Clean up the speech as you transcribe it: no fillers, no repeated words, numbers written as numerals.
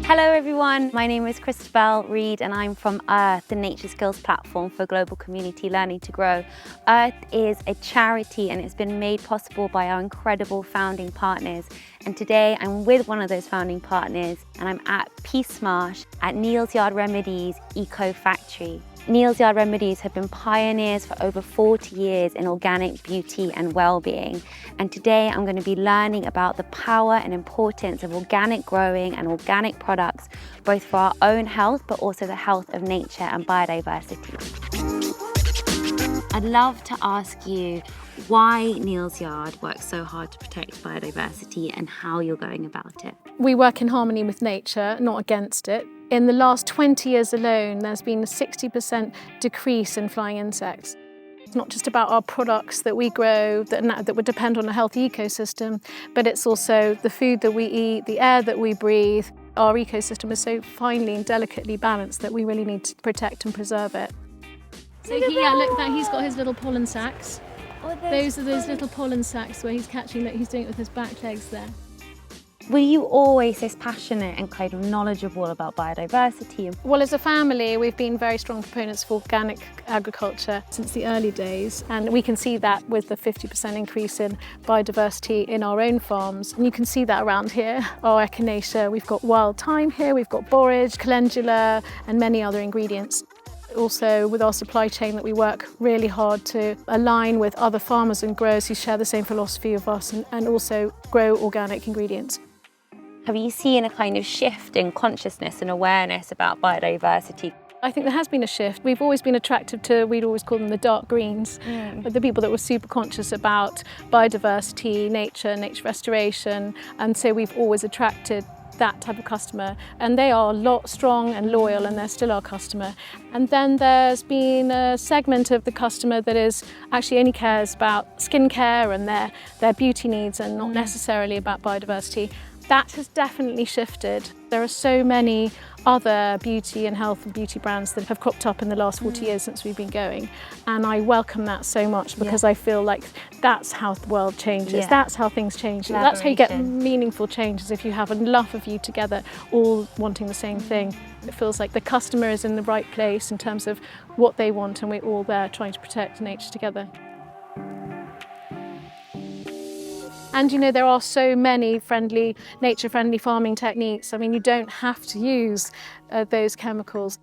Hello everyone, my name is Christabel Reed and I'm from Earth, the nature skills platform for global community learning to grow. Earth is a charity and it's been made possible by our incredible founding partners. And today I'm with one of those founding partners and I'm at Peacemarsh at Neal's Yard Remedies Eco Factory. Neal's Yard Remedies have been pioneers for over 40 years in organic beauty and well-being. And today I'm going to be learning about the power and importance of organic growing and organic products, both for our own health, but also the health of nature and biodiversity. I'd love to ask you why Neal's Yard works so hard to protect biodiversity and how you're going about it. We work in harmony with nature, not against it. In the last 20 years alone, there's been a 60% decrease in flying insects. It's not just about our products that we grow that would depend on a healthy ecosystem, but it's also the food that we eat, the air that we breathe. Our ecosystem is so finely and delicately balanced that we really need to protect and preserve it. So here, look, that he's got his little pollen sacs. Those are those little pollen sacs where he's catching that he's doing it with his back legs there. Were you always this passionate and kind of knowledgeable about biodiversity? Well, as a family, we've been very strong proponents of organic agriculture since the early days, and we can see that with the 50% increase in biodiversity in our own farms. And you can see that around here, our echinacea. We've got wild thyme here, we've got borage, calendula, and many other ingredients. Also with our supply chain that we work really hard to align with other farmers and growers who share the same philosophy of us and also grow organic ingredients. Have you seen a kind of shift in consciousness and awareness about biodiversity? I think there has been a shift. We've always been attracted to, we'd always call them the dark greens, the people that were super conscious about biodiversity, nature restoration, and so we've always attracted that type of customer, and they are strong and loyal and they're still our customer. And then there's been a segment of the customer that is actually only cares about skincare and their beauty needs and not necessarily about biodiversity. That has definitely shifted. There are so many other beauty and health and beauty brands that have cropped up in the last 40 years since we've been going. And I welcome that so much because I feel like that's how the world changes. That's how things change. That's how you get meaningful changes, if you have enough of you together all wanting the same thing. It feels like the customer is in the right place in terms of what they want and we're all there trying to protect nature together. And you know, there are so many nature-friendly farming techniques. I mean, you don't have to use those chemicals.